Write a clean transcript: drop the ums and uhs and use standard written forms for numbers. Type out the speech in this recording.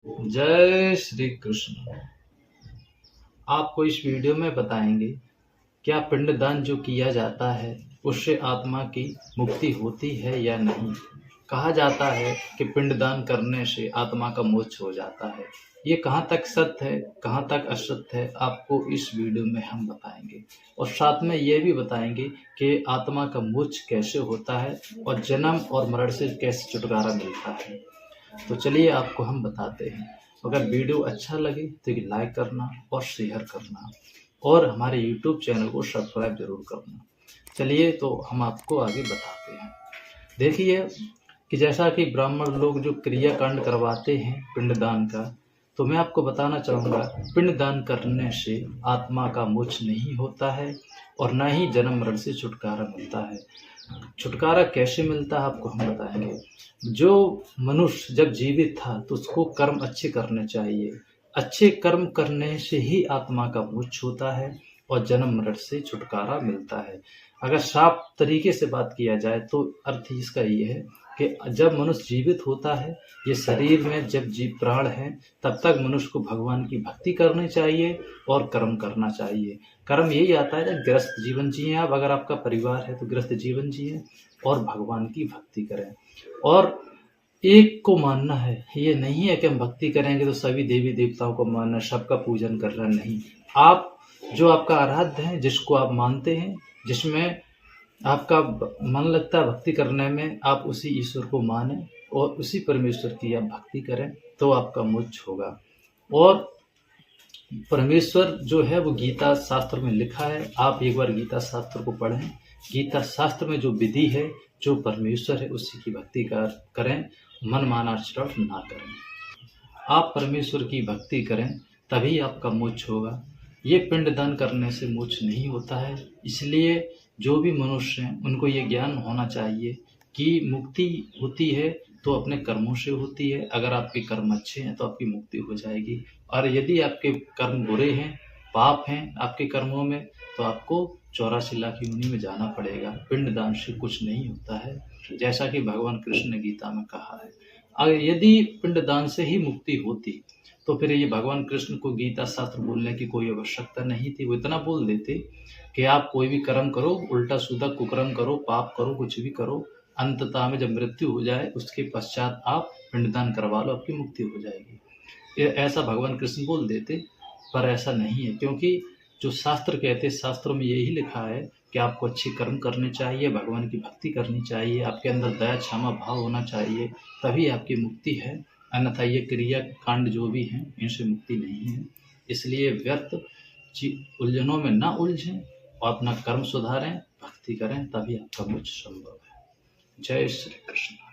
जय श्री कृष्ण। आपको इस वीडियो में बताएंगे क्या पिंडदान जो किया जाता है उससे आत्मा की मुक्ति होती है या नहीं। कहा जाता है कि पिंडदान करने से आत्मा का मोक्ष हो जाता है। ये कहाँ तक सत्य है, कहाँ तक असत्य है, आपको इस वीडियो में हम बताएंगे और साथ में ये भी बताएंगे कि आत्मा का मोक्ष कैसे होता है और जन्म और मरण से कैसे छुटकारा मिलता है। तो चलिए आपको हम बताते हैं। अगर वीडियो अच्छा लगे तो एक लाइक करना और शेयर करना और हमारे YouTube चैनल को सब्सक्राइब जरूर करना। चलिए तो हम आपको आगे बताते हैं। देखिए कि जैसा कि ब्राह्मण लोग जो क्रियाकांड करवाते हैं पिंडदान का, तो मैं आपको बताना चाहूँगा पिंडदान करने से आत्मा का मोक्ष नहीं होता है और न ही जन्म मरण से छुटकारा मिलता है। छुटकारा कैसे मिलता है आपको हम बताएंगे। जो मनुष्य जब जीवित था तो उसको कर्म अच्छे करने चाहिए। अच्छे कर्म करने से ही आत्मा का मोक्ष होता है और जन्म मरण से छुटकारा मिलता है। अगर साफ तरीके से बात किया जाए तो अर्थ इसका ये है कि जब मनुष्य जीवित होता है, ये शरीर में जब जीव प्राण है, तब तक मनुष्य को भगवान की भक्ति करनी चाहिए और कर्म करना चाहिए। कर्म यही आता है, गृहस्थ जीवन जिए आप, अगर आपका परिवार है तो गृहस्थ जीवन जिए और भगवान की भक्ति करें। और एक को मानना है, ये नहीं है कि हम भक्ति करेंगे तो सभी देवी देवताओं को मानना, सबका पूजन करना, नहीं। आप जो आपका आराध्य है, जिसको आप मानते हैं, जिसमें आपका मन लगता है भक्ति करने में, आप उसी ईश्वर को माने और उसी परमेश्वर की आप भक्ति करें तो आपका मोक्ष होगा। और परमेश्वर जो है वो गीता शास्त्र में लिखा है, आप एक बार गीता शास्त्र को पढ़ें। गीता शास्त्र में जो विधि है, जो परमेश्वर है उसी की भक्ति करें, मन माना आचरण ना करें। आप परमेश्वर की भक्ति करें तभी आपका मोक्ष होगा। ये पिंडदान करने से मोक्ष नहीं होता है। इसलिए जो भी मनुष्य हैं उनको ये ज्ञान होना चाहिए कि मुक्ति होती है तो अपने कर्मों से होती है। अगर आपके कर्म अच्छे हैं तो आपकी मुक्ति हो जाएगी, और यदि आपके कर्म बुरे हैं, पाप हैं आपके कर्मों में, तो आपको 84 लाख योनि में जाना पड़ेगा। पिंडदान से कुछ नहीं होता है, जैसा कि भगवान कृष्ण ने गीता में कहा है। अगर यदि पिंडदान से ही मुक्ति होती तो फिर ये भगवान कृष्ण को गीता शास्त्र बोलने की कोई आवश्यकता नहीं थी। वो इतना बोल देते कि आप कोई भी कर्म करो, उल्टा सीधा कुकर्म करो, पाप करो, कुछ भी करो, अंततः में जब मृत्यु हो जाए उसके पश्चात आप पिंडदान करवा लो, आपकी मुक्ति हो जाएगी। ऐसा भगवान कृष्ण बोल देते, पर ऐसा नहीं है, क्योंकि जो शास्त्र कहते, शास्त्रों में यही लिखा है कि आपको अच्छे कर्म करने चाहिए, भगवान की भक्ति करनी चाहिए, आपके अंदर दया क्षमा भाव होना चाहिए, तभी आपकी मुक्ति है। अन्यथा ये क्रिया कांड जो भी हैं इनसे मुक्ति नहीं है। इसलिए व्यर्थ उलझनों में ना उलझें और अपना कर्म सुधारें, भक्ति करें, तभी आपका मोक्ष संभव है। जय श्री कृष्ण।